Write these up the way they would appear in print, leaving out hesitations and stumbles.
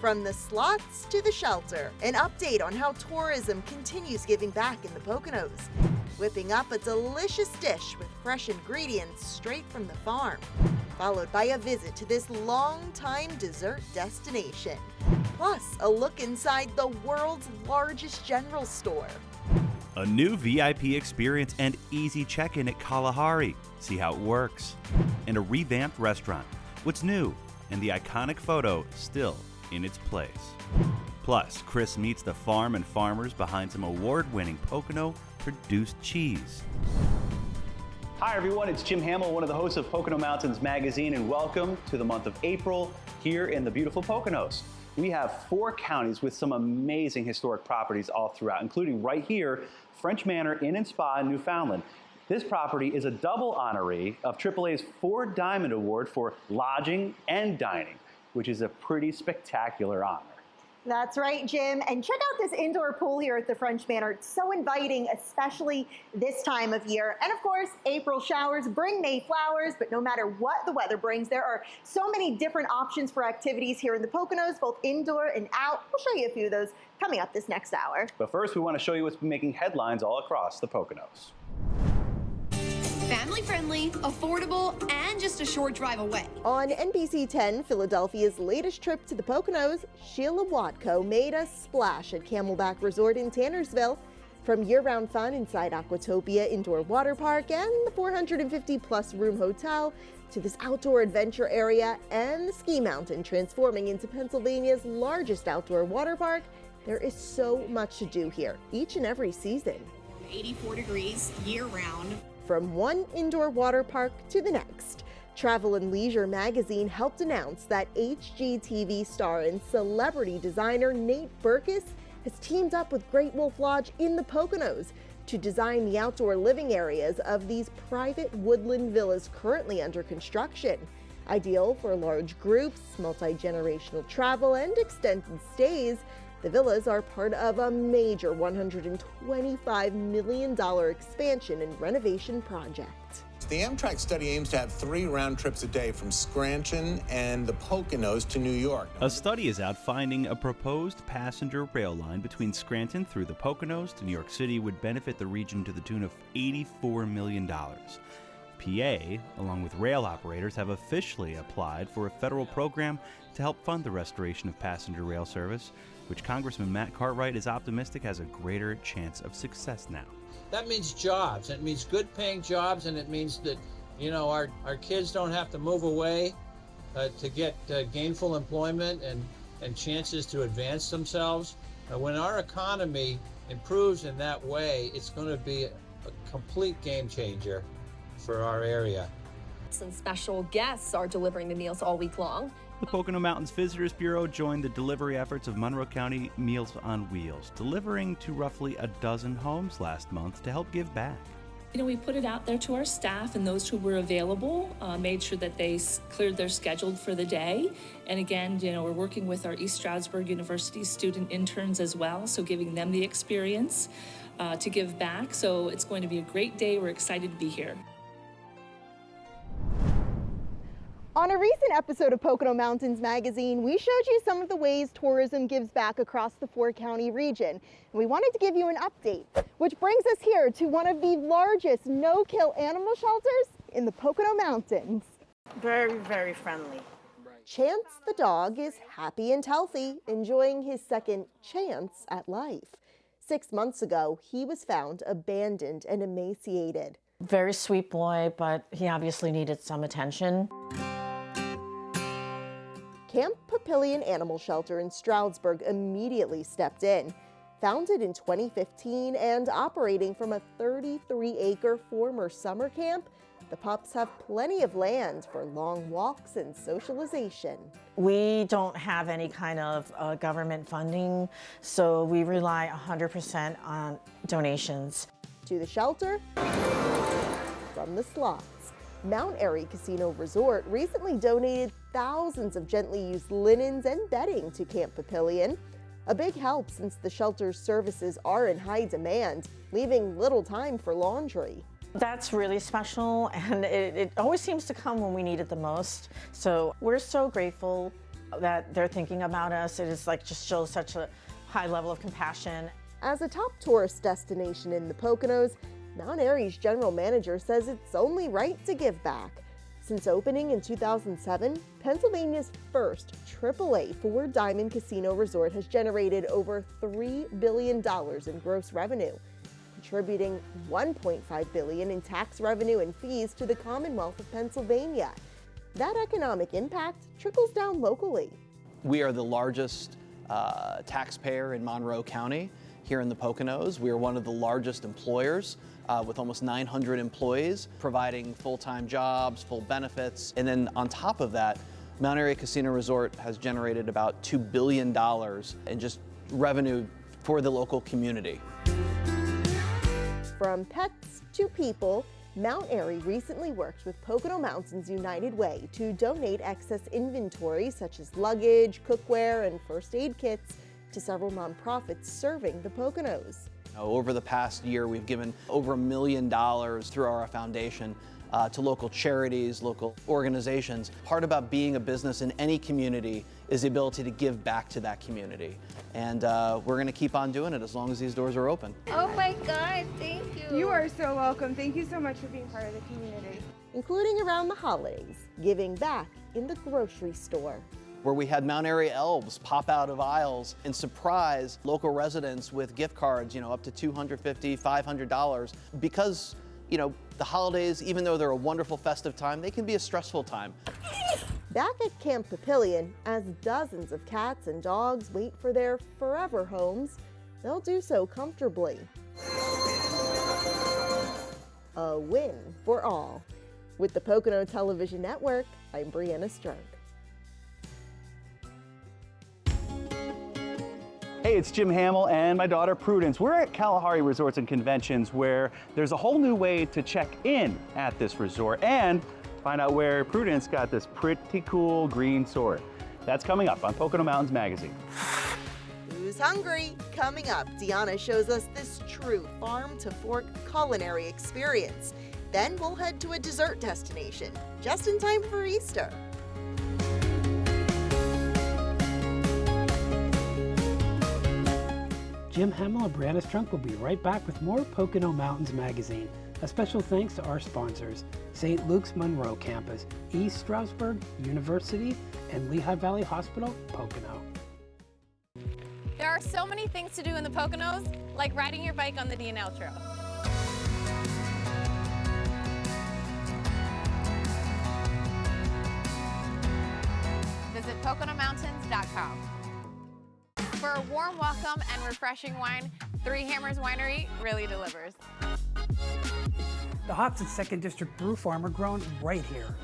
From the slots to the shelter, an update on how tourism continues giving back in the Poconos. Whipping up a delicious dish with fresh ingredients straight from the farm, followed by a visit to this long-time dessert destination. Plus, a look inside the world's largest general store. A new VIP experience and easy check-in at Kalahari. See how it works. And a revamped restaurant. What's new? And the iconic photo still in its place. Plus, Chris meets the farm and farmers behind some award-winning Pocono-produced cheese. Hi everyone, it's Jim Hamill, one of the hosts of Pocono Mountains Magazine, and welcome to the month of April here in the beautiful Poconos. We have 4 counties with some amazing historic properties all throughout, including right here, French Manor Inn and Spa in Newfoundland. This property is a double honoree of AAA's 4 Diamond Award for lodging and dining, which is a pretty spectacular honor. That's right, Jim. And check out this indoor pool here at the French Manor. It's so inviting, especially this time of year. And of course, April showers bring May flowers, but no matter what the weather brings, there are so many different options for activities here in the Poconos, both indoor and out. We'll show you a few of those coming up this next hour. But first, we want to show you what's been making headlines all across the Poconos. Family-friendly, affordable, and just a short drive away. On NBC 10, Philadelphia's latest trip to the Poconos, Sheila Watko made a splash at Camelback Resort in Tannersville. From year-round fun inside Aquatopia Indoor Water Park and the 450-plus room hotel, to this outdoor adventure area and the ski mountain transforming into Pennsylvania's largest outdoor water park, there is so much to do here, each and every season. 84 degrees year-round. From one indoor water park to the next, Travel and Leisure magazine helped announce that HGTV star and celebrity designer Nate Berkus has teamed up with Great Wolf Lodge in the Poconos to design the outdoor living areas of these private woodland villas currently under construction. Ideal for large groups, multi-generational travel, and extended stays, the villas are part of a major $125 million expansion and renovation project. The Amtrak study aims to have 3 round trips a day from Scranton and the Poconos to New York. A study is out finding a proposed passenger rail line between Scranton through the Poconos to New York City would benefit the region to the tune of $84 million. PA, along with rail operators, have officially applied for a federal program to help fund the restoration of passenger rail service, which Congressman Matt Cartwright is optimistic has a greater chance of success now. That means jobs. It means good paying jobs, and it means that, you know, our kids don't have to move away to get gainful employment and chances to advance themselves. When our economy improves in that way, it's going to be a complete game changer for our area. Some special guests are delivering the meals all week long. The Pocono Mountains Visitors Bureau joined the delivery efforts of Monroe County Meals on Wheels, delivering to roughly a dozen homes last month to help give back. You know, we put it out there to our staff and those who were available, made sure that they cleared their schedule for the day. And again, you know, we're working with our East Stroudsburg University student interns as well, so giving them the experience to give back. So it's going to be a great day. We're excited to be here. On a recent episode of Pocono Mountains Magazine, we showed you some of the ways tourism gives back across the 4-county region. And we wanted to give you an update, which brings us here to one of the largest no-kill animal shelters in the Pocono Mountains. Very, very friendly. Chance the dog is happy and healthy, enjoying his second chance at life. 6 months ago, he was found abandoned and emaciated. Very sweet boy, but he obviously needed some attention. Camp Papillion Animal Shelter in Stroudsburg immediately stepped in. Founded in 2015 and operating from a 33-acre former summer camp, the pups have plenty of land for long walks and socialization. We don't have any kind of government funding, so we rely 100% on donations. To the shelter, from the slots. Mount Airy Casino Resort recently donated thousands of gently used linens and bedding to Camp Papillion. A big help since the shelter's services are in high demand, leaving little time for laundry. That's really special, and it always seems to come when we need it the most. So we're so grateful that they're thinking about us. It is like just shows such a high level of compassion. As a top tourist destination in the Poconos, Mount Airy's general manager says it's only right to give back. Since opening in 2007, Pennsylvania's first AAA four-diamond casino resort has generated over $3 billion in gross revenue, contributing $1.5 billion in tax revenue and fees to the Commonwealth of Pennsylvania. That economic impact trickles down locally. We are the largest taxpayer in Monroe County here in the Poconos. We are one of the largest employers with almost 900 employees, providing full-time jobs, full benefits. And then on top of that, Mount Airy Casino Resort has generated about $2 billion in just revenue for the local community. From pets to people, Mount Airy recently worked with Pocono Mountains United Way to donate excess inventory such as luggage, cookware, and first aid kits to several nonprofits serving the Poconos. Over the past year, we've given over $1 million through our foundation to local charities, local organizations. Part about being a business in any community is the ability to give back to that community. And we're going to keep on doing it as long as these doors are open. Oh my God, thank you. You are so welcome. Thank you so much for being part of the community. Including around the holidays, giving back in the grocery store, where we had Mount Airy elves pop out of aisles and surprise local residents with gift cards, up to $250, $500, because, the holidays, even though they're a wonderful festive time, they can be a stressful time. Back at Camp Papillion, as dozens of cats and dogs wait for their forever homes, they'll do so comfortably. A win for all. With the Pocono Television Network, I'm Brianna Strunk. Hey, it's Jim Hamill and my daughter Prudence. We're at Kalahari Resorts and Conventions, where there's a whole new way to check in at this resort and find out where Prudence got this pretty cool green sword. That's coming up on Pocono Mountains Magazine. Who's hungry? Coming up, Deanna shows us this true farm-to-fork culinary experience. Then we'll head to a dessert destination, just in time for Easter. Jim Hamill and Brianna Strunk will be right back with more Pocono Mountains Magazine. A special thanks to our sponsors, St. Luke's Monroe Campus, East Stroudsburg University, and Lehigh Valley Hospital, Pocono. There are so many things to do in the Poconos, like riding your bike on the D&L Trail. Visit PoconoMountains.com. For a warm welcome and refreshing wine, Three Hammers Winery really delivers. The hops at 2nd District Brew Farm are grown right here.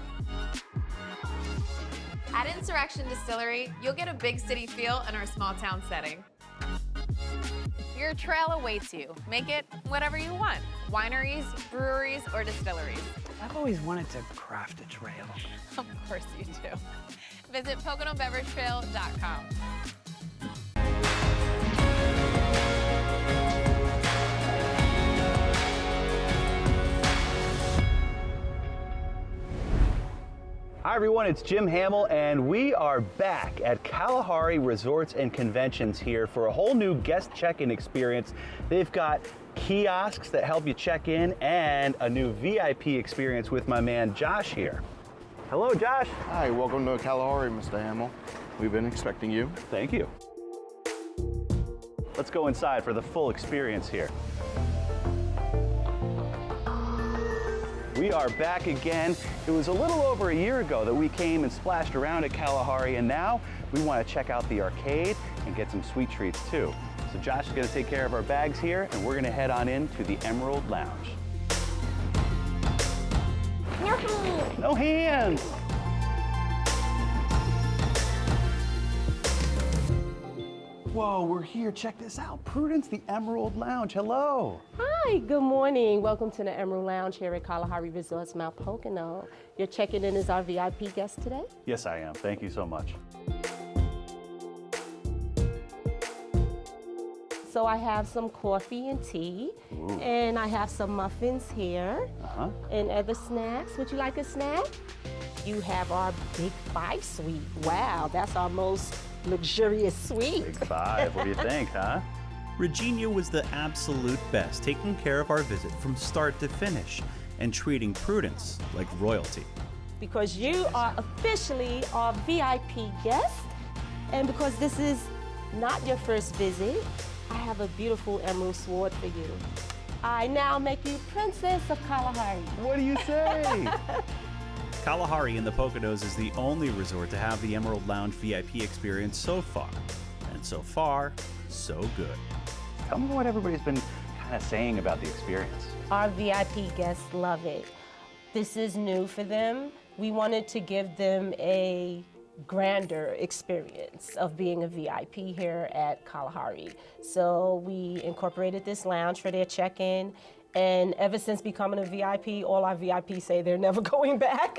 At Insurrection Distillery, you'll get a big city feel in our small town setting. Your trail awaits you. Make it whatever you want. Wineries, breweries, or distilleries. I've always wanted to craft a trail. Of course you do. Visit PoconoBeverageTrail.com. Hi everyone, it's Jim Hamill and we are back at Kalahari Resorts and Conventions here for a whole new guest check-in experience. They've got kiosks that help you check in and a new VIP experience with my man Josh here. Hello Josh. Hi, welcome to Kalahari, Mr. Hamill. We've been expecting you. Thank you. Let's go inside for the full experience here. We are back again. It was a little over a year ago that we came and splashed around at Kalahari, and now we want to check out the arcade and get some sweet treats too. So Josh is going to take care of our bags here, and we're going to head on into the Emerald Lounge. No hands! No hands! Whoa, we're here. Check this out. Prudence, the Emerald Lounge. Hello. Hi, good morning. Welcome to the Emerald Lounge here at Kalahari Resorts, Mount Pocono. You're checking in as our VIP guest today? Yes, I am. Thank you so much. So I have some coffee and tea, and I have some muffins here, and other snacks. Would you like a snack? you have our Big 5 suite. Wow, that's our most luxurious suite. Big 5, what do you think, huh? Regina was the absolute best, taking care of our visit from start to finish and treating Prudence like royalty. Because you are officially our VIP guest, and because this is not your first visit, I have a beautiful emerald sword for you. I now make you Princess of Kalahari. What do you say? Kalahari in the Poconos is the only resort to have the Emerald Lounge VIP experience so far. And so far, so good. Tell me what everybody's been kind of saying about the experience. Our VIP guests love it. This is new for them. We wanted to give them a grander experience of being a VIP here at Kalahari. So we incorporated this lounge for their check-in, and ever since becoming a VIP, all our VIPs say they're never going back.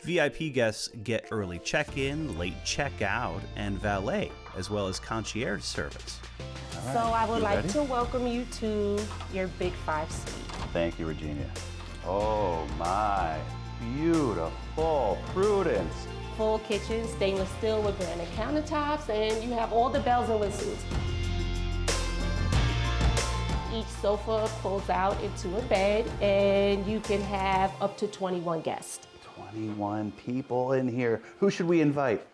VIP guests get early check-in, late check-out, and valet, as well as concierge service. All So right, I would you like ready? to welcome you to your Big 5 suite. Thank you, Regina. Oh my, beautiful Prudence. Full kitchen, stainless steel with granite countertops, and you have all the bells and whistles. Each sofa pulls out into a bed, and you can have up to 21 guests. 21 people in here. Who should we invite?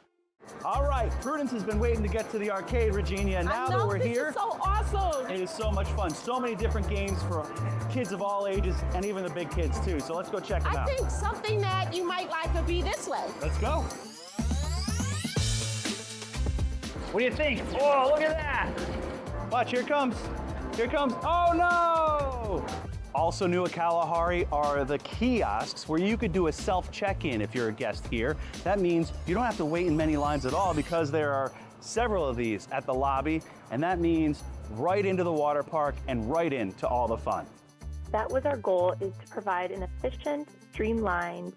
All right, Prudence has been waiting to get to the arcade, Regina, and now that we're here, This is so awesome. it is so much fun. So many different games for kids of all ages and even the big kids too. So let's go check them I out. think something that you might like would be this way. Let's go. What do you think? Oh, look at that. Watch, here it comes. Here it comes. Oh no! Also new at Kalahari are the kiosks where you could do a self-check-in if you're a guest here. That means you don't have to wait in many lines at all because there are several of these at the lobby, and that means right into the water park and right into all the fun. That was our goal, is to provide an efficient, streamlined,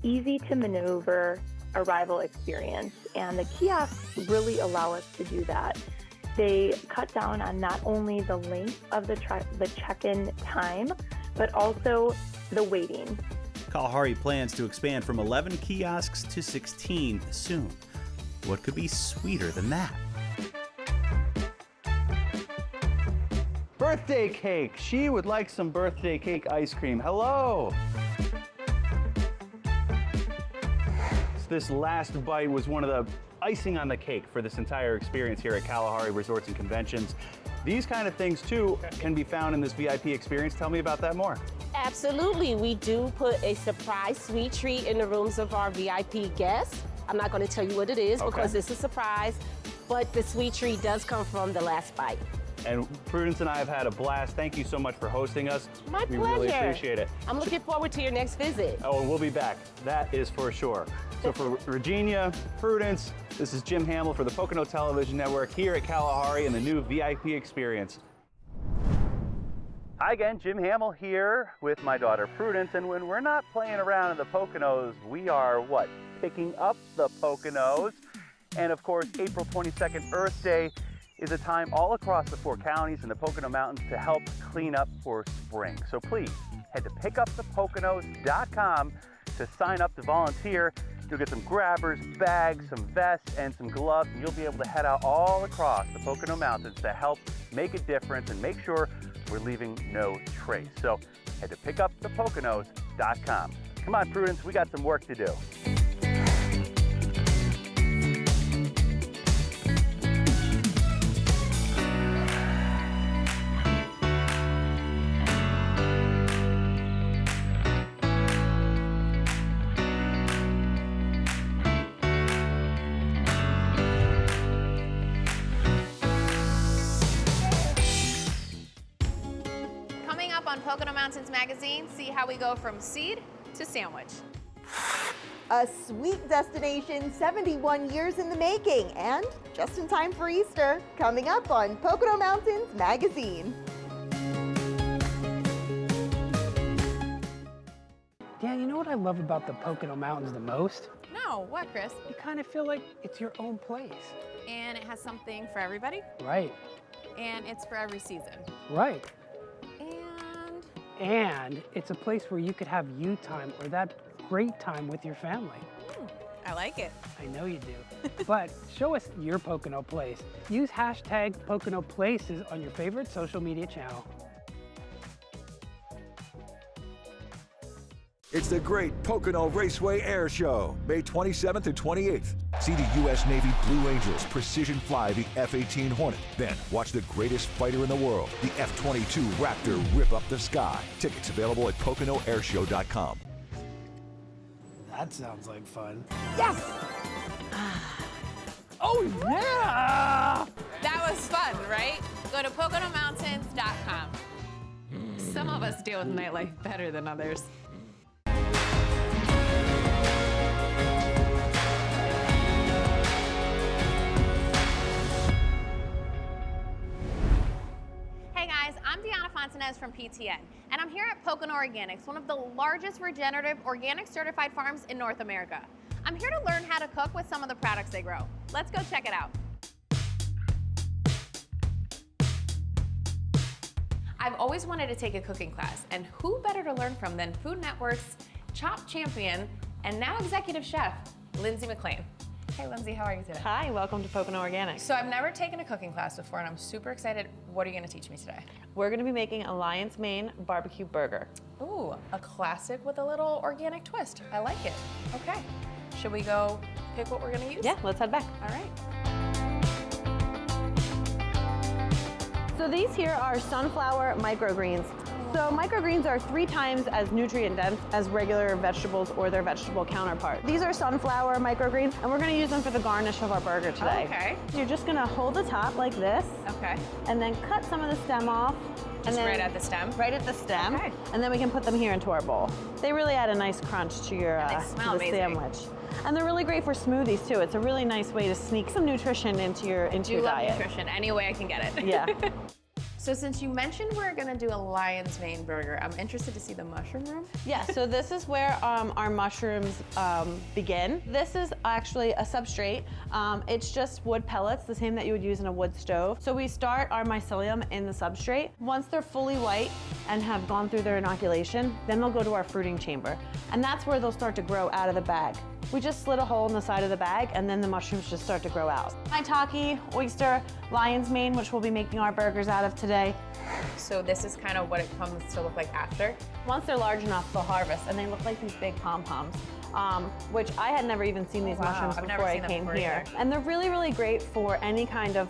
easy to maneuver arrival experience. And the kiosks really allow us to do that. They cut down on not only the length of the check-in time, but also the waiting. Kalahari plans to expand from 11 kiosks to 16 soon. What could be sweeter than that? Birthday cake. She would like some birthday cake ice cream. Hello. This last bite was one of the icing on the cake for this entire experience here at Kalahari Resorts and Conventions. These kind of things too can be found in this VIP experience. Tell me about that more. Absolutely. We do put a surprise sweet treat in the rooms of our VIP guests. I'm not going to tell you what it is because it's a surprise, but the sweet treat does come from the last bite. And Prudence and I have had a blast. Thank you so much for hosting us. My We pleasure. really appreciate it. I'm looking forward to your next visit. Oh, and we'll be back. That is for sure. So for Regina, Prudence, this is Jim Hamill for the Pocono Television Network here at Kalahari in the new VIP experience. Hi again, Jim Hamill here with my daughter Prudence, and when we're not playing around in the Poconos, we are what? Picking up the Poconos. And of course, April 22nd, Earth Day, is a time all across the 4 counties and the Pocono Mountains to help clean up for spring. So please head to pickupthepoconos.com to sign up to volunteer. You'll get some grabbers, bags, some vests, and some gloves, and you'll be able to head out all across the Pocono Mountains to help make a difference and make sure we're leaving no trace. So head to pickupthepoconos.com. Come on, Prudence, we got some work to do. Coming up on Pocono Mountains Magazine, see how we go from seed to sandwich. A sweet destination 71 years in the making, and just in time for Easter, coming up on Pocono Mountains Magazine. Dan, you know what I love about the Pocono Mountains the most? No, what, Chris? You kind of feel like it's your own place. And it has something for everybody. Right, And it's for every season. right. And And it's a place where you could have you time or that great time with your family. I like it. I know you do. But show us your Pocono place. Use hashtag Pocono Places on your favorite social media channel. It's the Great Pocono Raceway Air Show, May 27th and 28th. See the U.S. Navy Blue Angels precision fly the F-18 Hornet. Then watch the greatest fighter in the world, the F-22 Raptor, rip up the sky. Tickets available at PoconoAirshow.com. That sounds like fun. Yes! Oh, yeah! That was fun, right? Go to PoconoMountains.com. Some of us deal with nightlife better than others. Hey guys, I'm Deanna Fontanez from PTN, and I'm here at Pocono Organics, one of the largest regenerative organic certified farms in North America. I'm here to learn how to cook with some of the products they grow. Let's go check it out. I've always wanted to take a cooking class, and who better to learn from than Food Network's Chop Champion and now Executive Chef, Lindsay McLean. Hey Lindsay, how are you today? Hi, welcome to Pocono Organics. So I've never taken a cooking class before and I'm super excited. What are you gonna teach me today? We're gonna be making a lion's mane barbecue burger. Ooh, a classic with a little organic twist. I like it. Okay, should we go pick what we're gonna use? Yeah, let's head back. All right. So these here are sunflower microgreens. So microgreens are 3 times as nutrient dense as regular vegetables or their vegetable counterpart. These are sunflower microgreens, and we're gonna use them for the garnish of our burger today. Okay. You're just gonna hold the top like this. Okay. And then cut some of the stem off. Just right at the stem? Right at the stem. Okay. And then we can put them here into our bowl. They really add a nice crunch to your And they smell to the amazing. sandwich. And they're really great for smoothies too. It's a really nice way to sneak some nutrition into your I diet. love nutrition, any way I can get it. Yeah. So since you mentioned we're gonna do a lion's mane burger, I'm interested to see the mushroom room. Yeah, so this is where our mushrooms begin. This is actually a substrate. It's just wood pellets, the same that you would use in a wood stove. So we start our mycelium in the substrate. Once they're fully white and have gone through their inoculation, then they'll go to our fruiting chamber. And that's where they'll start to grow out of the bag. We just slit a hole in the side of the bag and then the mushrooms just start to grow out. Maitake, oyster, lion's mane, which we'll be making our burgers out of today. So this is kind of what it comes to look like after? Once they're large enough, they'll harvest and they look like these big pom-poms. Which I had never even seen these mushrooms before I came here. And they're really, really great for any kind of,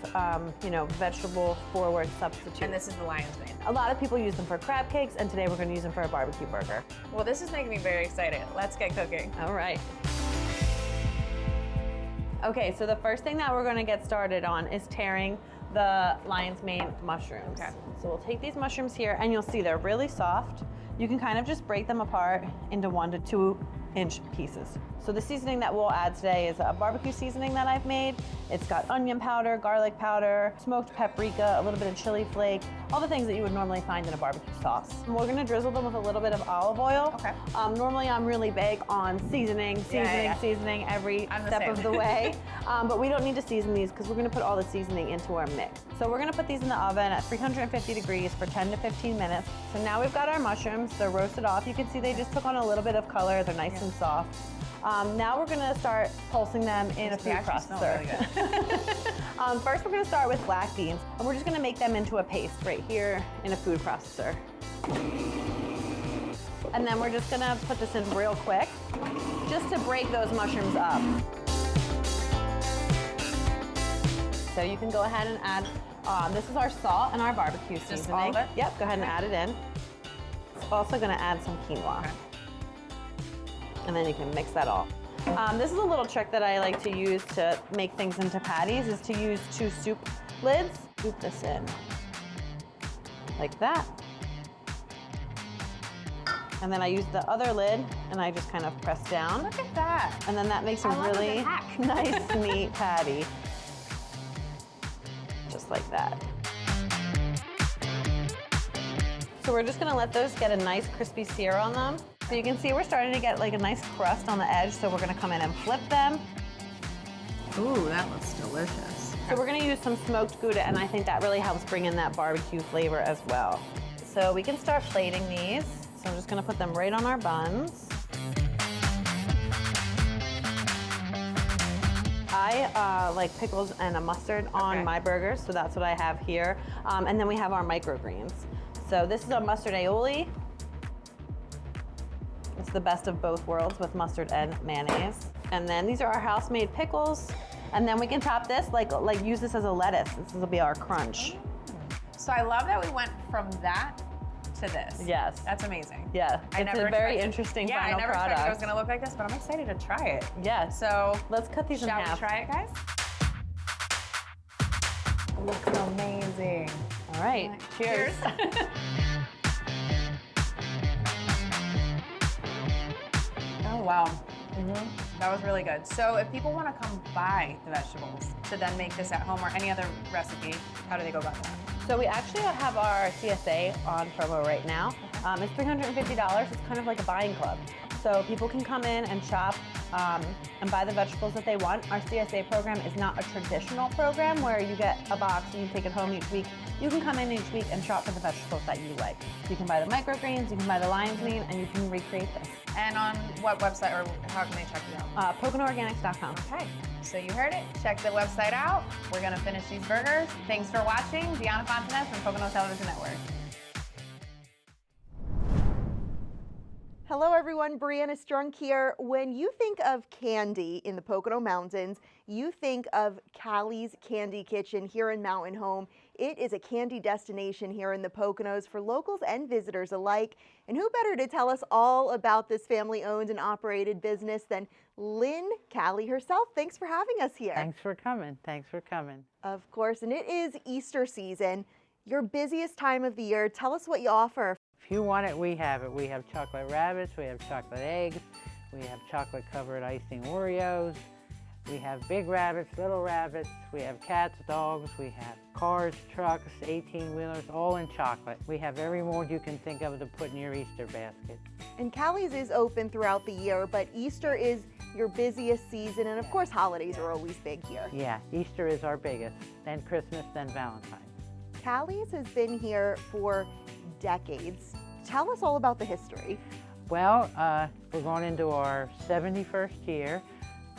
vegetable forward substitute. And this is the lion's mane. A lot of people use them for crab cakes, and today we're gonna use them for a barbecue burger. Well, this is making me very excited. Let's get cooking. All right. Okay, so the first thing that we're gonna get started on is tearing the lion's mane mushrooms. Okay. So we'll take these mushrooms here, and you'll see they're really soft. You can kind of just break them apart into 1 to 2 inch pieces. So the seasoning that we'll add today is a barbecue seasoning that I've made. It's got onion powder, garlic powder, smoked paprika, a little bit of chili flake, all the things that you would normally find in a barbecue sauce. And we're gonna drizzle them with a little bit of olive oil. Okay. Normally I'm really big on seasoning every step of the way. But we don't need to season these because we're gonna put all the seasoning into our mix. So we're gonna put these in the oven at 350 degrees for 10 to 15 minutes. So now we've got our mushrooms, they're roasted off. You can see they just took on a little bit of color, they're nice and soft. Now we're gonna start pulsing them in a food processor. Really First we're gonna start with black beans, and we're just gonna make them into a paste right here in a food processor. And then we're just gonna put this in real quick, just to break those mushrooms up. So you can go ahead and add, this is our salt and our barbecue seasoning. Just all of it? Yep, go ahead and add it in. Also gonna add some quinoa. Okay. And then you can mix that all. This is a little trick that I like to use to make things into patties, is to use 2 soup lids. Scoop this in, like that. And then I use the other lid and I just kind of press down. Look at that. And then that makes a really nice, neat patty. Just like that. So we're just gonna let those get a nice crispy sear on them. So you can see we're starting to get like a nice crust on the edge, so we're gonna come in and flip them. Ooh, that looks delicious. So we're gonna use some smoked Gouda, and I think that really helps bring in that barbecue flavor as well. So we can start plating these. So I'm just gonna put them right on our buns. I like pickles and a mustard on my burgers, so that's what I have here. And then we have our microgreens. So this is a mustard aioli. It's the best of both worlds with mustard and mayonnaise. And then these are our house-made pickles. And then we can top this, like use this as a lettuce. This will be our crunch. So I love that we went from that to this. Yes. That's amazing. Yeah, I it's never a very expected- interesting yeah, final I never product. expected it was gonna look like this, but I'm excited to try it. Yeah. So let's cut these in half. Shall we try it, guys? Looks amazing. All right, cheers. Oh, wow. That was really good. So if people want to come buy the vegetables to then make this at home or any other recipe, how do they go about that? So we actually have our CSA on promo right now. It's $350. It's kind of like a buying club. So people can come in and shop and buy the vegetables that they want. Our CSA program is not a traditional program where you get a box and you take it home each week. You can come in each week and shop for the vegetables that you like. You can buy the microgreens, you can buy the lion's mane, and you can recreate this. And on what website or how can they check you out? PoconoOrganics.com. Okay, so you heard it. Check the website out. We're gonna finish these burgers. Thanks for watching. Deanna Fontanez from Pocono Television Network. Hello everyone, Brianna Strunk here. When you think of candy in the Pocono Mountains, you think of Callie's Candy Kitchen here in Mountain Home. It is a candy destination here in the Poconos for locals and visitors alike. And who better to tell us all about this family-owned and operated business than Lynn Callie herself. Thanks for having us here. Thanks for coming. Thanks for coming. Of course, and it is Easter season, your busiest time of the year. Tell us what you offer. If you want it, we have it. We have chocolate rabbits, we have chocolate eggs, we have chocolate covered icing Oreos, we have big rabbits, little rabbits, we have cats, dogs, we have cars, trucks, 18-wheelers, all in chocolate. We have every mold you can think of to put in your Easter basket. And Callie's is open throughout the year, but Easter is your busiest season, and of course holidays are always big here. Yeah, Easter is our biggest, then Christmas, then Valentine's. Callie's has been here for decades. Tell us all about the history. Well, we're going into our 71st year.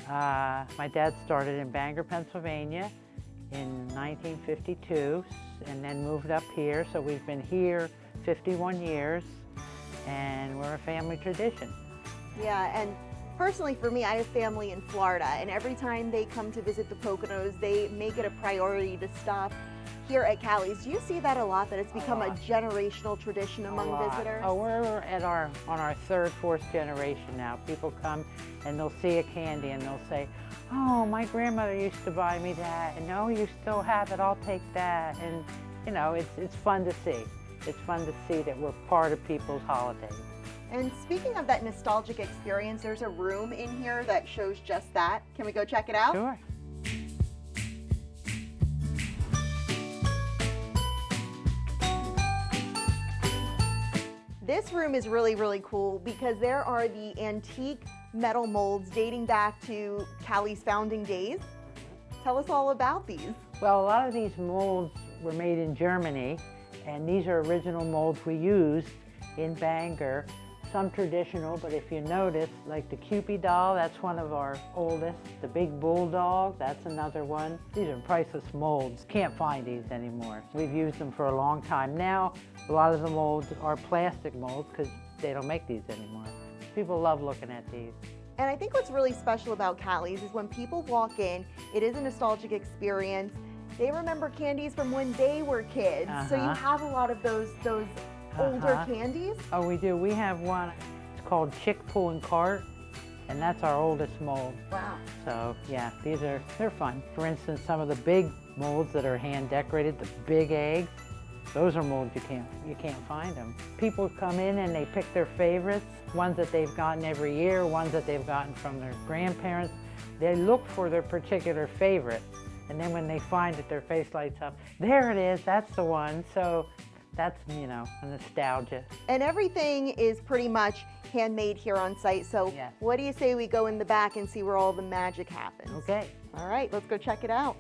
My dad started in Bangor, Pennsylvania in 1952 and then moved up here. So we've been here 51 years and we're a family tradition. Yeah, and personally for me, I have family in Florida, and every time they come to visit the Poconos, they make it a priority to stop here at Callie's. Do you see that a lot, that it's become a generational tradition among visitors? Oh, we're on our third, fourth generation now. People come and they'll see a candy and they'll say, oh, my grandmother used to buy me that, and oh, you still have it, I'll take that. And you know, it's fun to see. It's fun to see that we're part of people's holidays. And speaking of that nostalgic experience, there's a room in here that shows just that. Can we go check it out? Sure. This room is really, really cool because there are the antique metal molds dating back to Callie's founding days. Tell us all about these. Well, a lot of these molds were made in Germany, and these are original molds we used in Bangor. Some traditional, but if you notice, like the Cupid doll, that's one of our oldest. The big bulldog, that's another one. These are priceless molds. Can't find these anymore. We've used them for a long time. Now, a lot of the molds are plastic molds because they don't make these anymore. People love looking at these. And I think what's really special about Callie's is when people walk in, it is a nostalgic experience. They remember candies from when they were kids. So you have a lot of those older candies? Oh, we do. We have one, it's called Chick Pull and Cart, and that's our oldest mold. Wow. So yeah, they're fun. For instance, some of the big molds that are hand decorated, the big eggs, those are molds you can't find them. People come in and they pick their favorites, ones that they've gotten every year, ones that they've gotten from their grandparents. They look for their particular favorite, and then when they find it, their face lights up. There it is, that's the one. So that's, you know, a nostalgia. And everything is pretty much handmade here on site. So what do you say we go in the back and see where all the magic happens? Okay. All right, let's go check it out.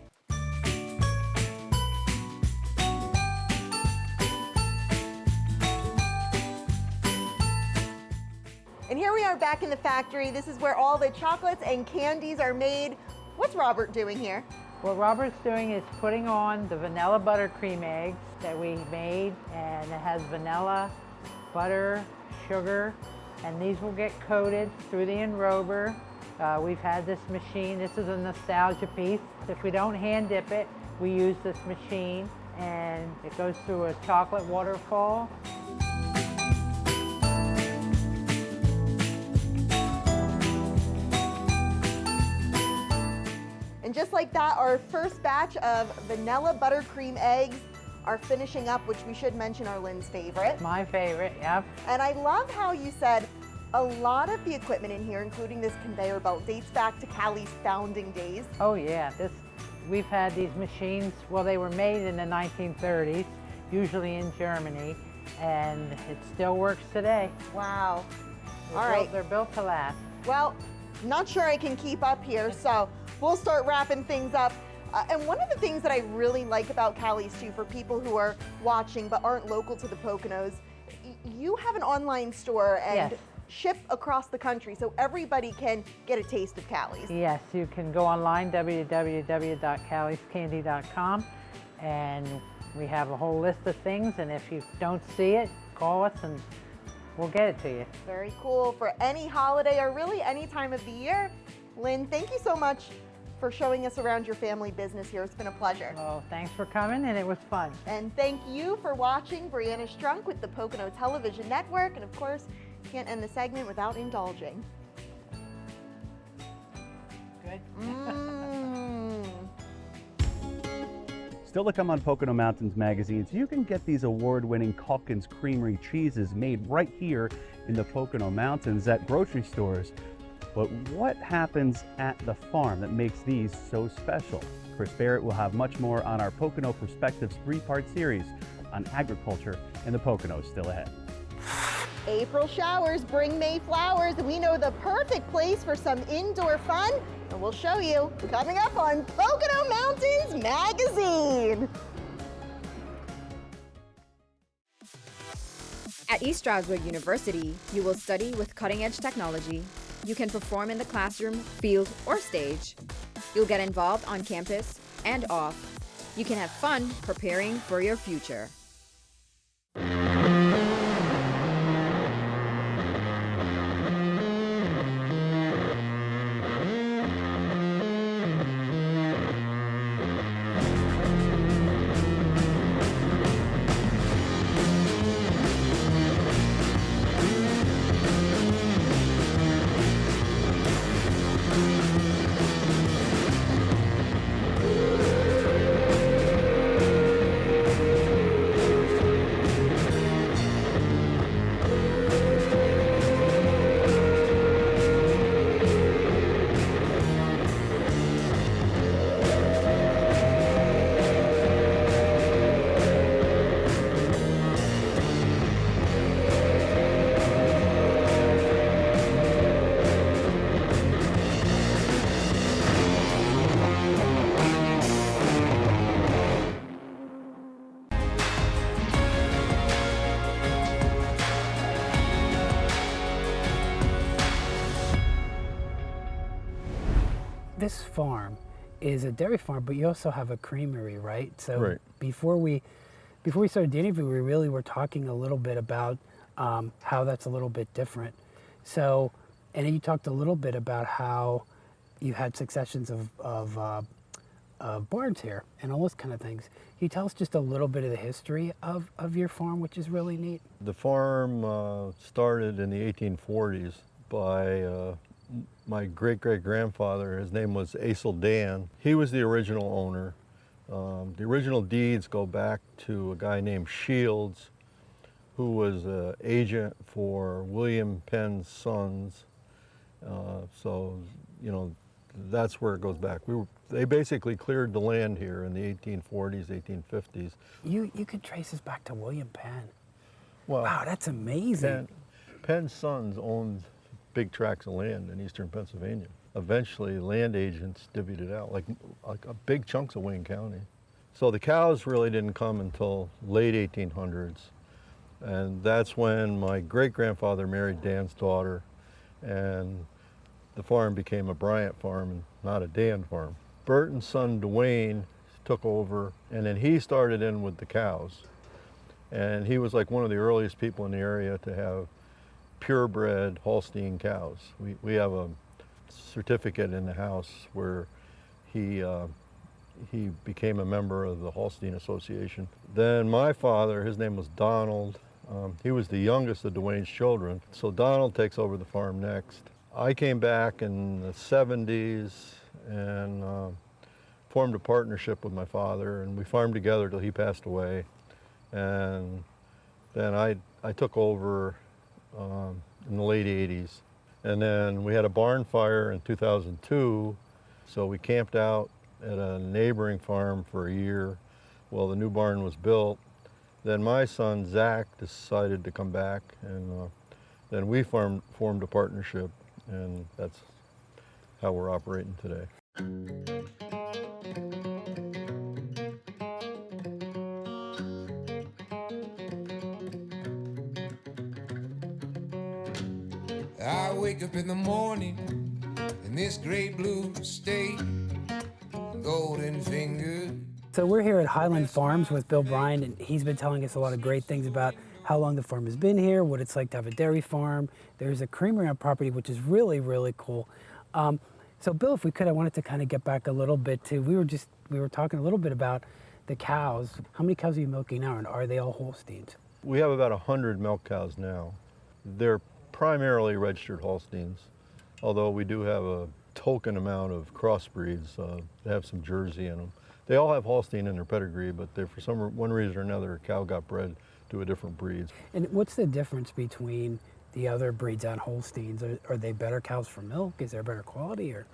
And here we are back in the factory. This is where all the chocolates and candies are made. What's Robert doing here? What Robert's doing is putting on the vanilla buttercream eggs that we made, and it has vanilla, butter, sugar, and these will get coated through the enrober. We've had this machine. This is a nostalgia piece. If we don't hand dip it, we use this machine, and it goes through a chocolate waterfall. And just like that, our first batch of vanilla buttercream eggs are finishing up, which we should mention are Lynn's favorite. My favorite, yep. And I love how you said a lot of the equipment in here, including this conveyor belt, dates back to Cali's founding days. Oh yeah, we've had these machines, well, they were made in the 1930s, usually in Germany, and it still works today. Wow. All right. They're built to last. Well, not sure I can keep up here, so we'll start wrapping things up. And one of the things that I really like about Cali's too, for people who are watching but aren't local to the Poconos, you have an online store and yes. ship across the country so everybody can get a taste of Cali's. Yes, you can go online, www.caliscandy.com, and we have a whole list of things, and if you don't see it, call us and we'll get it to you. Very cool. For any holiday or really any time of the year. Lynn, thank you so much for showing us around your family business here. It's been a pleasure. Oh, thanks for coming, and it was fun. And thank you for watching. Brianna Strunk with the Pocono Television Network, and of course, can't end the segment without indulging. Good. Still to come on Pocono Mountains magazines, you can get these award-winning Calkins Creamery cheeses made right here in the Pocono Mountains at grocery stores. But what happens at the farm that makes these so special? Chris Barrett will have much more on our Pocono Perspectives 3-part series on agriculture in the Poconos still ahead. April showers bring May flowers, and we know the perfect place for some indoor fun, and we'll show you coming up on Pocono Mountains Magazine. At East Stroudsburg University, you will study with cutting-edge technology. You can perform in the classroom, field, or stage. You'll get involved on campus and off. You can have fun preparing for your future. This farm is a dairy farm, but you also have a creamery, right? So right. Before we started the interview, we really were talking a little bit about how that's a little bit different. So, and you talked a little bit about how you had successions of barns here and all those kind of things. Can you tell us just a little bit of the history of your farm, which is really neat? The farm started in the 1840s by my great-great-grandfather. His name was Asel Dan. He was the original owner. The original deeds go back to a guy named Shields, who was an agent for William Penn's sons. So, you know, that's where it goes back. They basically cleared the land here in the 1840s, 1850s. You could trace this back to William Penn. Well, wow, that's amazing. Penn's sons owned big tracts of land in eastern Pennsylvania. Eventually, land agents divvied it out, like big chunks of Wayne County. So the cows really didn't come until late 1800s. And that's when my great-grandfather married Dan's daughter. And the farm became a Bryant farm and not a Dan farm. Burton's son Dwayne took over, and then he started in with the cows. And he was like one of the earliest people in the area to have purebred Holstein cows. We have a certificate in the house where he became a member of the Holstein Association. Then my father, his name was Donald, he was the youngest of Dwayne's children, so Donald takes over the farm next. I came back in the 70s and formed a partnership with my father, and we farmed together till he passed away. And then I took over in the late 80s. And then we had a barn fire in 2002, so we camped out at a neighboring farm for a year while the new barn was built. Then my son, Zach, decided to come back, and then we formed a partnership, and that's how we're operating today. I wake up in the morning in this great blue state, golden fingered. So we're here at Highland Farms with Bill Bryan, and he's been telling us a lot of great things about how long the farm has been here, what it's like to have a dairy farm. There's a creamery on property, which is really, really cool. So Bill, if we could, I wanted to kind of get back a little bit to, we were talking a little bit about the cows. How many cows are you milking now, and are they all Holsteins? We have about 100 milk cows now. They're primarily registered Holsteins, although we do have a token amount of crossbreeds. They have some Jersey in them. They all have Holstein in their pedigree, but for one reason or another, a cow got bred to a different breed. And what's the difference between the other breeds and Holsteins? Are they better cows for milk? Is there better quality? Or?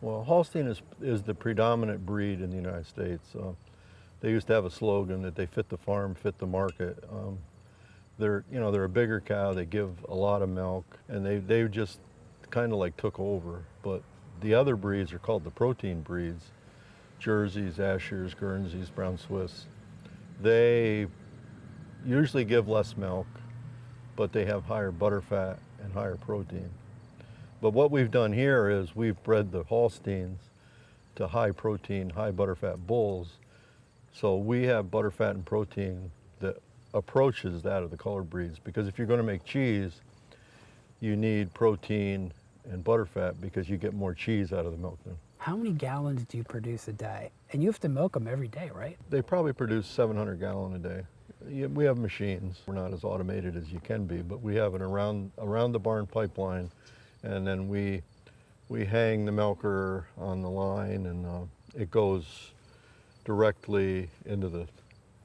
Well, Holstein is the predominant breed in the United States. They used to have a slogan that they fit the farm, fit the market. They're a bigger cow. They give a lot of milk, and they just kind of like took over. But the other breeds are called the protein breeds. Jerseys, Ashers, Guernseys, Brown Swiss. They usually give less milk, but they have higher butter fat and higher protein. But what we've done here is we've bred the Holsteins to high protein, high butter fat bulls. So we have butter fat and protein that approaches that of the colored breeds, because if you're going to make cheese, you need protein and butter fat because you get more cheese out of the milk then. How many gallons do you produce a day? And you have to milk them every day, right? They probably produce 700 gallons a day. We have machines. We're not as automated as you can be, but we have it around the barn pipeline, and then we hang the milker on the line, and it goes directly into the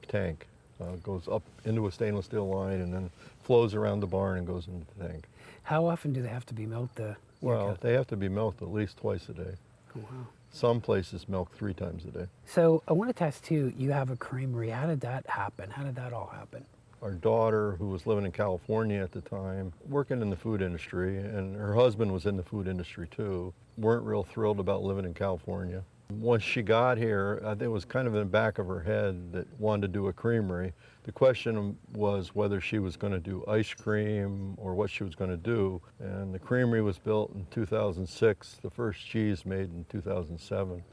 tank. It goes up into a stainless steel line and then flows around the barn and goes into the tank. How often do they have to be milked? Well, they have to be milked at least twice a day. Oh, wow. Some places milk 3 times a day. So I wanted to ask too, you have a creamery. How did that happen? How did that all happen? Our daughter, who was living in California at the time, working in the food industry, and her husband was in the food industry too, weren't real thrilled about living in California. Once she got here, I think it was kind of in the back of her head that wanted to do a creamery. The question was whether she was going to do ice cream or what she was going to do. And the creamery was built in 2006, the first cheese made in 2007.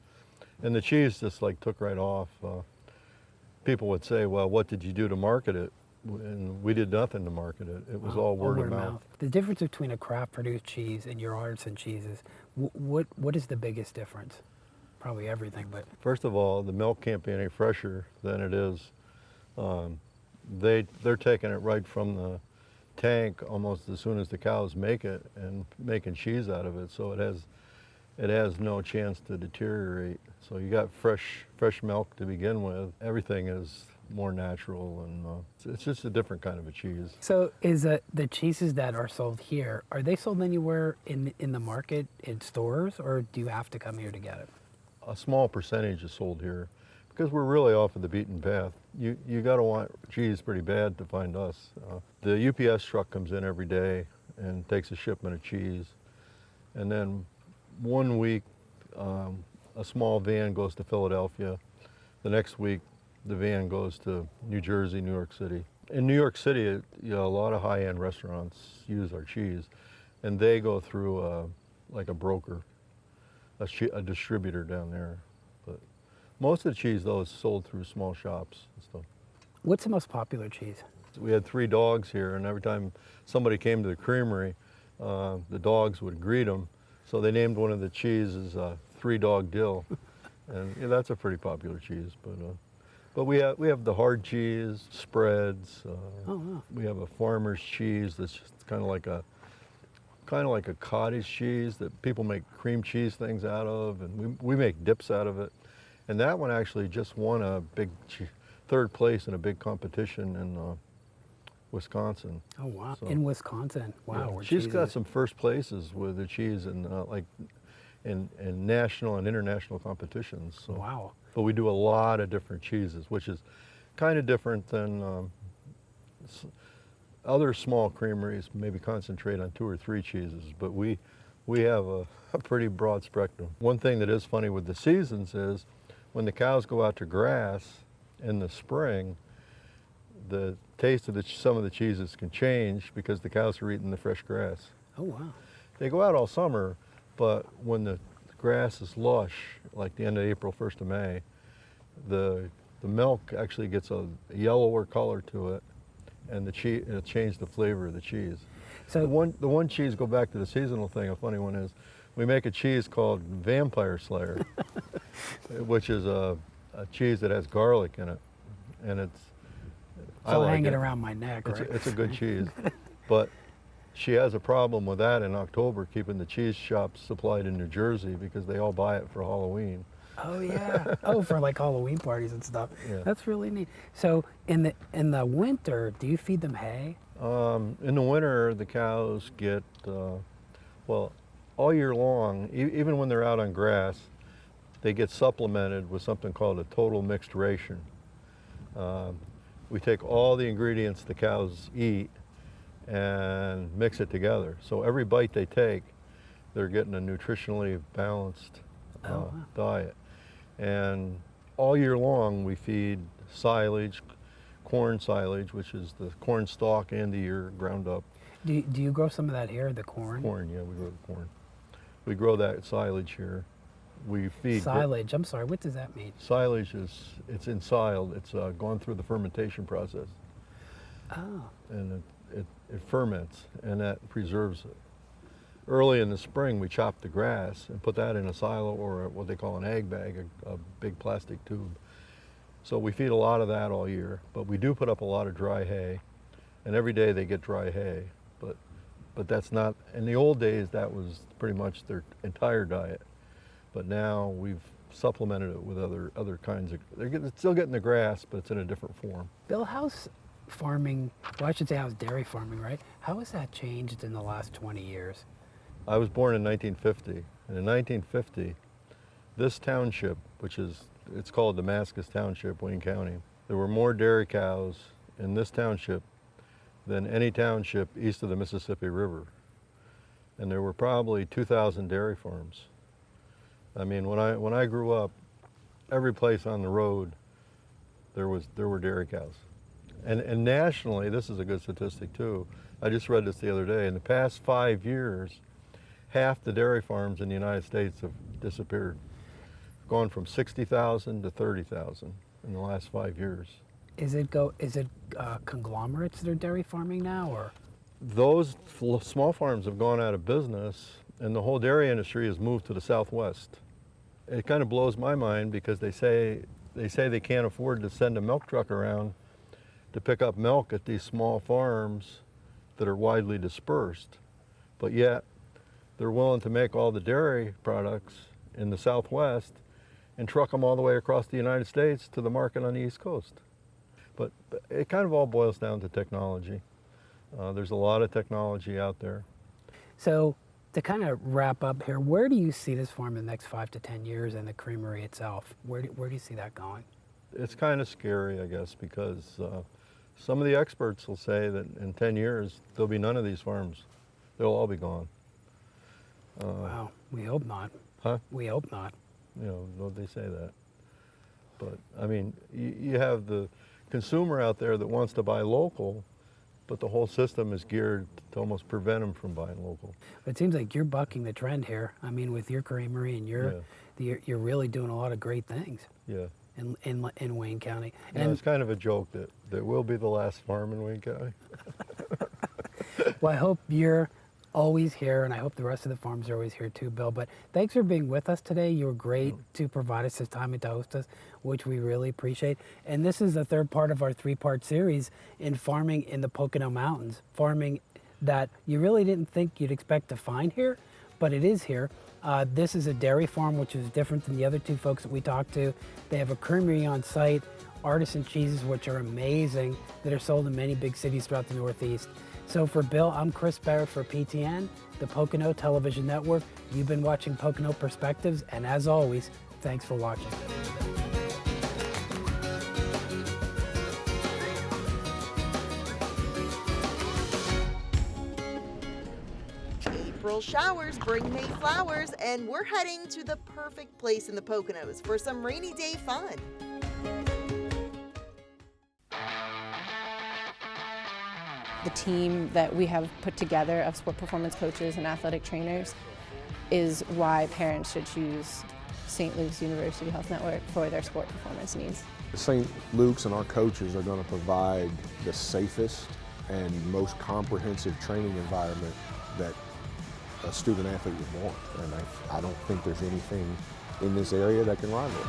And the cheese just like took right off. People would say, well, what did you do to market it? And we did nothing to market it. It was all word of mouth. The difference between a craft produced cheese and your artisan cheeses, what is the biggest difference? Probably everything, but... First of all, the milk can't be any fresher than it is. They're taking it right from the tank almost as soon as the cows make it and making cheese out of it, so it has no chance to deteriorate. So you got fresh milk to begin with. Everything is more natural, and it's just a different kind of a cheese. So is the cheeses that are sold here, are they sold anywhere in the market, in stores, or do you have to come here to get it? A small percentage is sold here because we're really off of the beaten path. You got to want cheese pretty bad to find us. The UPS truck comes in every day and takes a shipment of cheese, and then one week a small van goes to Philadelphia. The next week the van goes to New Jersey, New York City. In New York City, a lot of high-end restaurants use our cheese, and they go through like a broker, a distributor down there. But most of the cheese, though, is sold through small shops and stuff. What's the most popular cheese? We had 3 dogs here, and every time somebody came to the creamery, the dogs would greet them. So they named one of the cheeses 3-Dog Dill, and yeah, that's a pretty popular cheese. But we have the hard cheese, spreads. Oh, wow. We have a farmer's cheese that's just kind of like a cottage cheese that people make cream cheese things out of, and we make dips out of it. And that one actually just won a big 3rd place in a big competition in Wisconsin. Oh, wow. So, In Wisconsin. Wow. yeah, she's got some first places with the cheese in national and international competitions. So. Wow. But we do a lot of different cheeses, which is kind of different than other small creameries. Maybe concentrate on 2 or 3 cheeses, but we have a pretty broad spectrum. One thing that is funny with the seasons is when the cows go out to grass in the spring, the taste of some of the cheeses can change because the cows are eating the fresh grass. Oh, wow. They go out all summer, but when the grass is lush, like the end of April, 1st of May, the milk actually gets a yellower color to it, and it'll change the flavor of the cheese. So the one cheese, go back to the seasonal thing, a funny one is, we make a cheese called Vampire Slayer, which is a cheese that has garlic in it, and it's I'll hang it around my neck, right? It's a good cheese, but she has a problem with that in October, keeping the cheese shops supplied in New Jersey because they all buy it for Halloween. Oh yeah. Oh, for like Halloween parties and stuff. Yeah. That's really neat. So in the winter, do you feed them hay? In the winter, the cows get well, all year long, even when they're out on grass, they get supplemented with something called a total mixed ration. We take all the ingredients the cows eat and mix it together. So every bite they take, they're getting a nutritionally balanced diet. And all year long, we feed silage, corn silage, which is the corn stalk and the ear ground up. Do you grow some of that here, the corn? Corn, yeah, we grow the corn. We grow that silage here. We feed silage. I'm sorry. What does that mean? Silage it's ensiled. It's gone through the fermentation process. Oh. And it ferments, and that preserves it. Early in the spring, we chop the grass and put that in a silo or what they call an ag bag, a big plastic tube. So we feed a lot of that all year, but we do put up a lot of dry hay, and every day they get dry hay. But that's not. In the old days, that was pretty much their entire diet. But now we've supplemented it with other kinds of, they're still getting the grass, but it's in a different form. Bill, how's farming, well, I should say how's dairy farming, right? How has that changed in the last 20 years? I was born in 1950, and in 1950, this township, it's called Damascus Township, Wayne County, there were more dairy cows in this township than any township east of the Mississippi River. And there were probably 2,000 dairy farms. I mean, when I grew up, every place on the road, there were dairy cows. And nationally, this is a good statistic too. I just read this the other day. In the past 5 years, half the dairy farms in the United States have disappeared. Gone from 60,000 to 30,000 in the last 5 years. Is it conglomerates that are dairy farming now, or? Those small farms have gone out of business, and the whole dairy industry has moved to the Southwest. It kind of blows my mind because they say they can't afford to send a milk truck around to pick up milk at these small farms that are widely dispersed. But yet, they're willing to make all the dairy products in the Southwest and truck them all the way across the United States to the market on the East Coast. But it kind of all boils down to technology. There's a lot of technology out there. So to kind of wrap up here, where do you see this farm in the next 5 to 10 years and the creamery itself? Where do you see that going? It's kind of scary, I guess, because some of the experts will say that in 10 years, there'll be none of these farms. They'll all be gone. Wow, we hope not. Huh? We hope not. You know, they say that. But, I mean, you have the consumer out there that wants to buy local, but the whole system is geared to almost prevent them from buying local. It seems like you're bucking the trend here. I mean, with your creamery and you're really doing a lot of great things. Yeah. In Wayne County. You know, it's kind of a joke that we'll be the last farm in Wayne County. Well, I hope you're always here, and I hope the rest of the farms are always here too, Bill. But thanks for being with us today. You were great to provide us this time and to host us, which we really appreciate. And this is the third part of our three-part series in farming in the Pocono Mountains, farming that you really didn't think you'd expect to find here, but it is here. This is a dairy farm, which is different than the other two folks that we talked to. They have a creamery on site, artisan cheeses, which are amazing, that are sold in many big cities throughout the Northeast. So for Bill, I'm Chris Barrett for PTN, the Pocono Television Network. You've been watching Pocono Perspectives, and as always, thanks for watching. April showers bring May flowers, and we're heading to the perfect place in the Poconos for some rainy day fun. The team that we have put together of sport performance coaches and athletic trainers is why parents should choose St. Luke's University Health Network for their sport performance needs. St. Luke's and our coaches are going to provide the safest and most comprehensive training environment that a student athlete would want, and I don't think there's anything in this area that can rival it.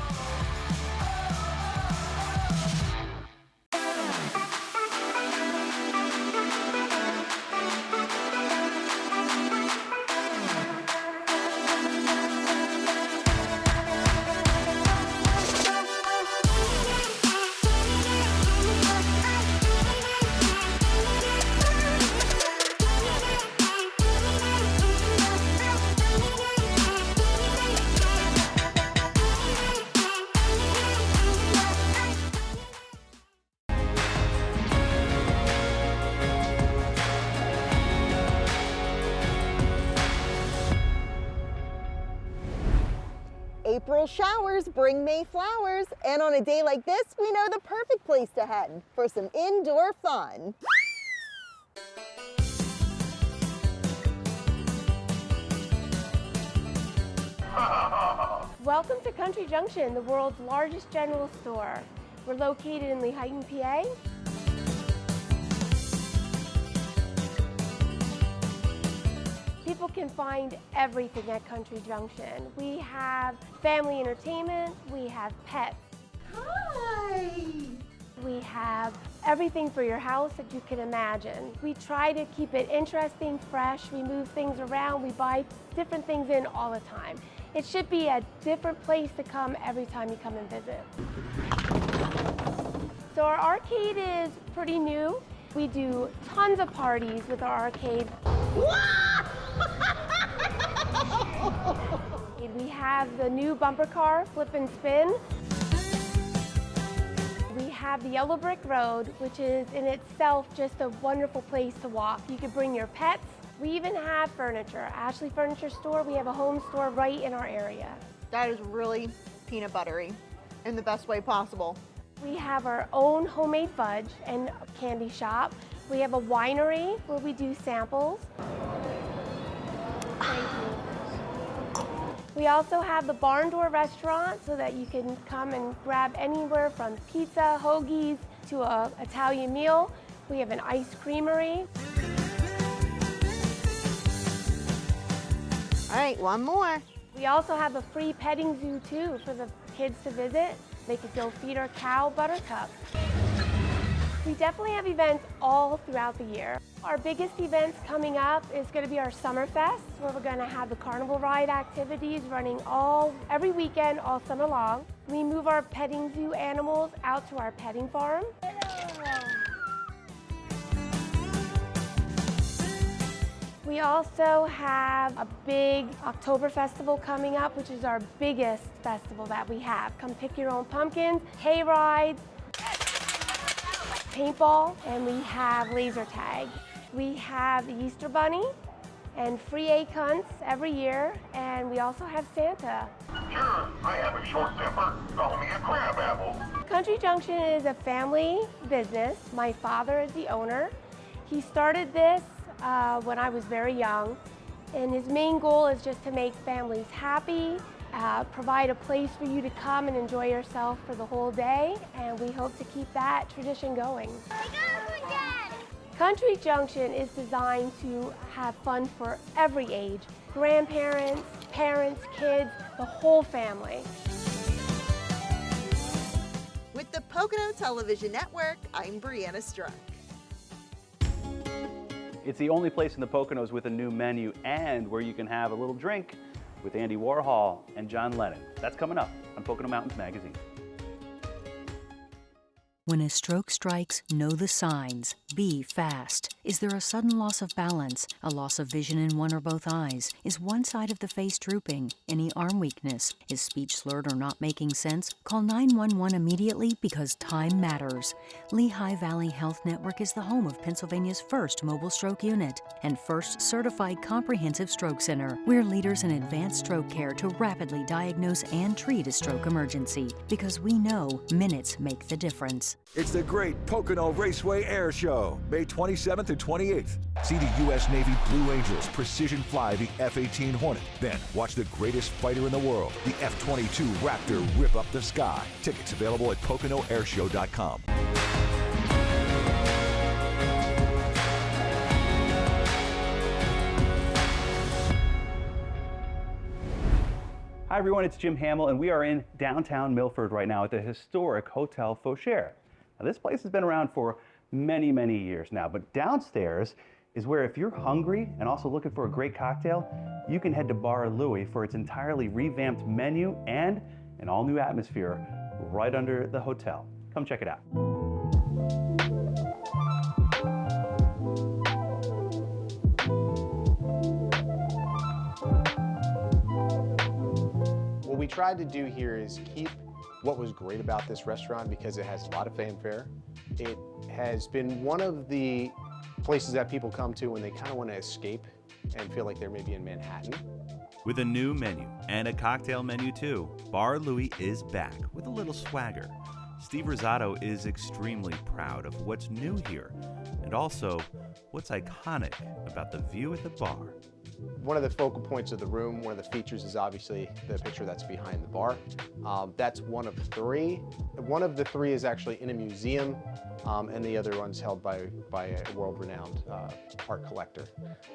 April showers bring May flowers, and on a day like this, we know the perfect place to head for some indoor fun. Welcome to Country Junction, the world's largest general store. We're located in Lehighton, PA. People can find everything at Country Junction. We have family entertainment, we have pets. Hi! We have everything for your house that you can imagine. We try to keep it interesting, fresh, we move things around, we buy different things in all the time. It should be a different place to come every time you come and visit. So our arcade is pretty new. We do tons of parties with our arcade. We have the new bumper car, Flip and Spin. We have the Yellow Brick Road, which is in itself just a wonderful place to walk. You can bring your pets. We even have furniture. Ashley Furniture Store, we have a home store right in our area. That is really peanut buttery in the best way possible. We have our own homemade fudge and candy shop. We have a winery where we do samples. Thank you. We also have the Barn Door restaurant so that you can come and grab anywhere from pizza, hoagies, to an Italian meal. We have an ice creamery. All right, one more. We also have a free petting zoo too for the kids to visit. They could go feed our cow, Buttercup. We definitely have events all throughout the year. Our biggest events coming up is going to be our Summer Fest, where we're going to have the carnival ride activities running every weekend, all summer long. We move our petting zoo animals out to our petting farm. We also have a big October festival coming up, which is our biggest festival that we have. Come pick your own pumpkins, hay rides, paintball, and we have laser tag. We have the Easter Bunny and free egg hunts every year, and we also have Santa. Sure, I have a short temper. Call me a crab apple. Country Junction is a family business. My father is the owner. He started this when I was very young, and his main goal is just to make families happy, provide a place for you to come and enjoy yourself for the whole day, and we hope to keep that tradition going. Country Junction is designed to have fun for every age, grandparents, parents, kids, the whole family. With the Pocono Television Network, I'm Brianna Struck. It's the only place in the Poconos with a new menu and where you can have a little drink with Andy Warhol and John Lennon. That's coming up on Pocono Mountains Magazine. When a stroke strikes, know the signs. Be fast. Is there a sudden loss of balance, a loss of vision in one or both eyes? Is one side of the face drooping? Any arm weakness? Is speech slurred or not making sense? Call 911 immediately because time matters. Lehigh Valley Health Network is the home of Pennsylvania's first mobile stroke unit and first certified comprehensive stroke center. We're leaders in advanced stroke care to rapidly diagnose and treat a stroke emergency because we know minutes make the difference. It's the Great Pocono Raceway Air Show, May 27th and 28th. See the U.S. Navy Blue Angels precision fly the F-18 Hornet. Then watch the greatest fighter in the world, the F-22 Raptor, rip up the sky. Tickets available at PoconoAirshow.com. Hi everyone, it's Jim Hamill, and we are in downtown Milford right now at the historic Hotel Faucher. Now this place has been around for many, many years now, but downstairs is where if you're hungry and also looking for a great cocktail, you can head to Bar Louie for its entirely revamped menu and an all-new atmosphere right under the hotel. Come check it out. What we tried to do here is keep what was great about this restaurant because it has a lot of fanfare. It has been one of the places that people come to when they kind of want to escape and feel like they're maybe in Manhattan. With a new menu and a cocktail menu too, Bar Louie is back with a little swagger. Steve Rosato is extremely proud of what's new here and also what's iconic about the view at the bar. One of the focal points of the room, one of the features is obviously the picture that's behind the bar. That's one of three. One of the three is actually in a museum, and the other one's held by a world-renowned art collector.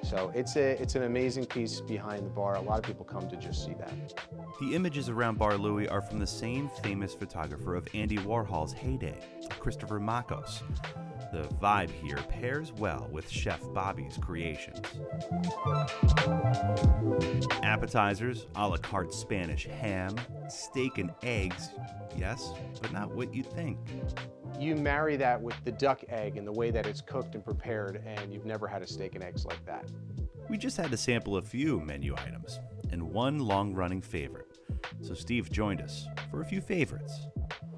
So it's an amazing piece behind the bar. A lot of people come to just see that. The images around Bar Louie are from the same famous photographer of Andy Warhol's heyday, Christopher Makos. The vibe here pairs well with Chef Bobby's creations. Appetizers, a la carte Spanish ham, steak and eggs, yes, but not what you'd think. You marry that with the duck egg and the way that it's cooked and prepared, and you've never had a steak and eggs like that. We just had to sample a few menu items and one long-running favorite. So Steve joined us for a few favorites.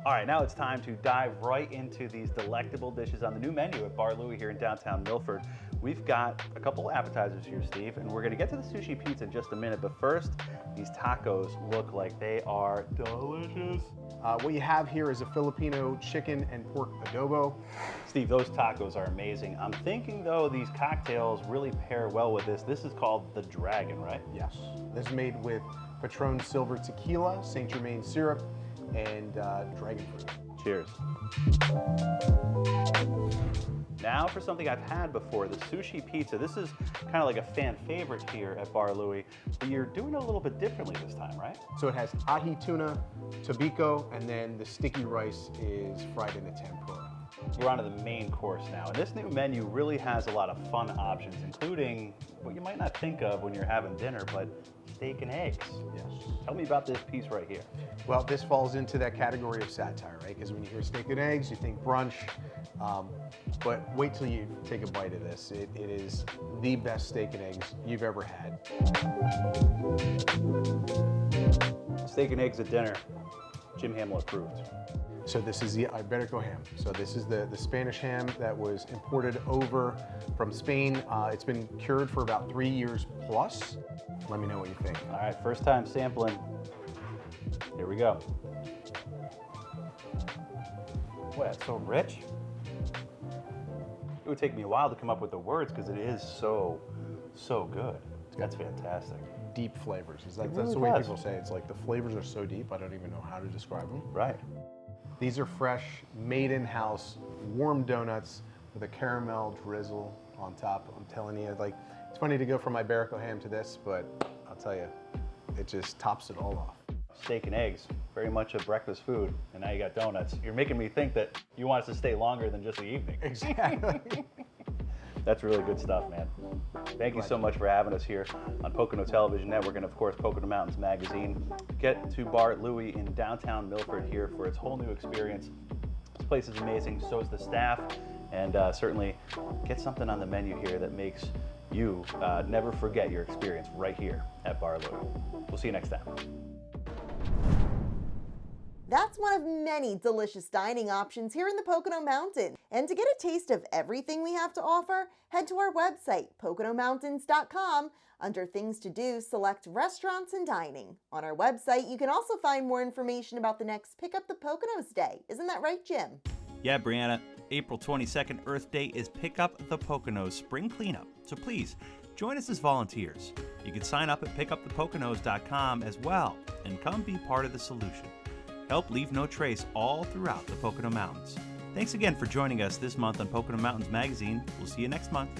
All right, now it's time to dive right into these delectable dishes on the new menu at Bar Louie here in downtown Milford. We've got a couple appetizers here, Steve, and we're gonna get to the sushi pizza in just a minute, but first, these tacos look like they are delicious. What you have here is a Filipino chicken and pork adobo. Steve, those tacos are amazing. I'm thinking though these cocktails really pair well with this. This is called the Dragon, right? Yes. This is made with Patron Silver Tequila, Saint Germain syrup, and dragon fruit. Cheers. Now for something I've had before, the sushi pizza. This is kind of like a fan favorite here at Bar Louie, but you're doing it a little bit differently this time, right? So it has ahi tuna, tobiko, and then the sticky rice is fried in a tempura. We're on to the main course now, and this new menu really has a lot of fun options, including what you might not think of when you're having dinner, but steak and eggs. Yes. Tell me about this piece right here. Well, this falls into that category of satire, right? Because when you hear steak and eggs, you think brunch, but wait till you take a bite of this. It is the best steak and eggs you've ever had. Steak and eggs at dinner, Jim Hamill approved. So this is the Iberico ham. So this is the Spanish ham that was imported over from Spain. It's been cured for about 3 years plus. Let me know what you think. All right, first time sampling. Here we go. Boy, that's so rich. It would take me a while to come up with the words because it is so good. That's fantastic. Deep flavors. That's really the way does. people say it. It's like the flavors are so deep, I don't even know how to describe them. Right. These are fresh, made in-house, warm donuts with a caramel drizzle on top. I'm telling you, like, it's funny to go from Iberico ham to this, but I'll tell you, it just tops it all off. Steak and eggs, very much a breakfast food, and now you got donuts. You're making me think that you want us to stay longer than just the evening. Exactly. That's really good stuff, man. Thank you so much for having us here on Pocono Television Network and, of course, Pocono Mountains Magazine. Get to Bar Louie in downtown Milford here for its whole new experience. This place is amazing, so is the staff, and certainly get something on the menu here that makes you never forget your experience right here at Bar Louie. We'll see you next time. That's one of many delicious dining options here in the Pocono Mountain. And to get a taste of everything we have to offer, head to our website, PoconoMountains.com. Under Things to Do, select Restaurants and Dining. On our website, you can also find more information about the next Pick Up the Poconos Day. Isn't that right, Jim? Yeah, Brianna. April 22nd, Earth Day, is Pick Up the Poconos Spring Cleanup. So please, join us as volunteers. You can sign up at pickupthepoconos.com as well and come be part of the solution. Help leave no trace all throughout the Pocono Mountains. Thanks again for joining us this month on Pocono Mountains Magazine. We'll see you next month.